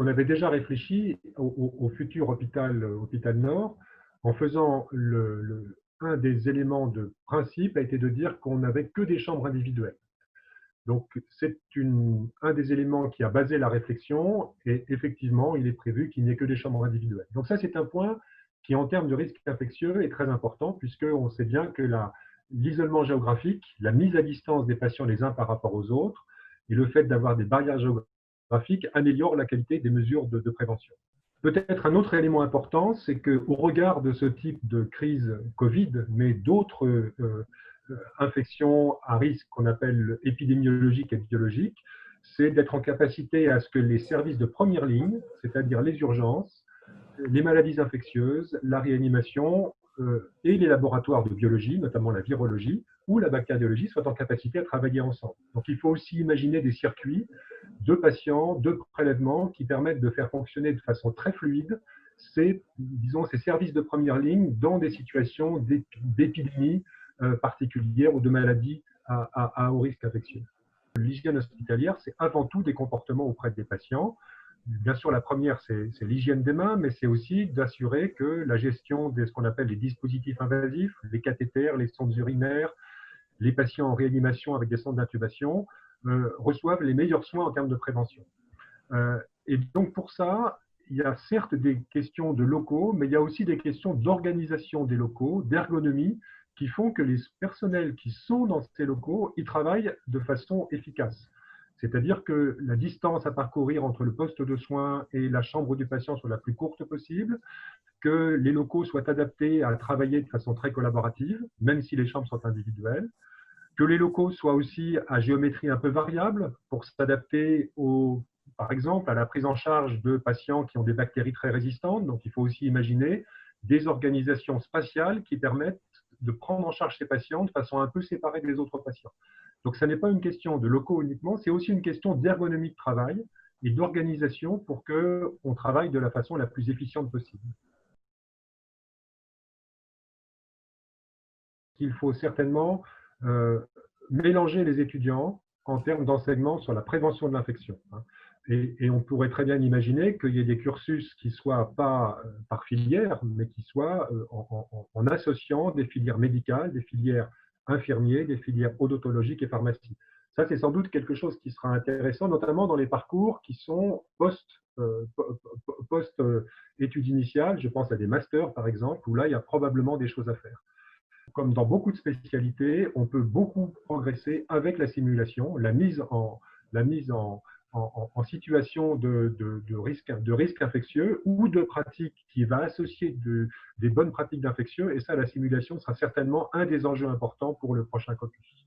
On avait déjà réfléchi au futur hôpital Nord en faisant un des éléments de principe a été de dire qu'on n'avait que des chambres individuelles. Donc, c'est un des éléments qui a basé la réflexion et effectivement, il est prévu qu'il n'y ait que des chambres individuelles. Donc ça, c'est un point qui, en termes de risque infectieux, est très important puisqu'on sait bien que l'isolement géographique, la mise à distance des patients les uns par rapport aux autres et le fait d'avoir des barrières géographiques améliore la qualité des mesures de prévention. Peut-être un autre élément important, c'est qu'au regard de ce type de crise Covid, mais d'autres infections à risque qu'on appelle épidémiologiques et biologiques, c'est d'être en capacité à ce que les services de première ligne, c'est-à-dire les urgences, les maladies infectieuses, la réanimation et les laboratoires de biologie, notamment la virologie ou la bactériologie, soient en capacité à travailler ensemble. Donc il faut aussi imaginer des circuits de patients, de prélèvements qui permettent de faire fonctionner de façon très fluide ces services de première ligne dans des situations d'épidémie particulières ou de maladies à haut risque infectieux. L'hygiène hospitalière, c'est avant tout des comportements auprès des patients. Bien sûr, la première, c'est l'hygiène des mains, mais c'est aussi d'assurer que la gestion de ce qu'on appelle les dispositifs invasifs, les cathéters, les sondes urinaires, les patients en réanimation avec des sondes d'intubation, reçoivent les meilleurs soins en termes de prévention. Et donc, pour ça, il y a certes des questions de locaux, mais il y a aussi des questions d'organisation des locaux, d'ergonomie, qui font que les personnels qui sont dans ces locaux, ils travaillent de façon efficace. C'est-à-dire que la distance à parcourir entre le poste de soins et la chambre du patient soit la plus courte possible, que les locaux soient adaptés à travailler de façon très collaborative, même si les chambres sont individuelles, que les locaux soient aussi à géométrie un peu variable pour s'adapter par exemple, à la prise en charge de patients qui ont des bactéries très résistantes. Donc, il faut aussi imaginer des organisations spatiales qui permettent de prendre en charge ces patients de façon un peu séparée des autres patients. Donc, ce n'est pas une question de locaux uniquement, c'est aussi une question d'ergonomie de travail et d'organisation pour qu'on travaille de la façon la plus efficiente possible. Il faut certainement mélanger les étudiants en termes d'enseignement sur la prévention de l'infection. Et on pourrait très bien imaginer qu'il y ait des cursus qui ne soient pas par filière, mais qui soient en associant des filières médicales, des filières infirmiers, des filières odontologiques et pharmacie. Ça, c'est sans doute quelque chose qui sera intéressant, notamment dans les parcours qui sont post-études initiales. Je pense à des masters, par exemple, où là, il y a probablement des choses à faire. Comme dans beaucoup de spécialités, on peut beaucoup progresser avec la simulation, la mise en situation de risque infectieux ou de pratiques qui va associer des bonnes pratiques d'infectieux. Et ça, la simulation sera certainement un des enjeux importants pour le prochain caucus.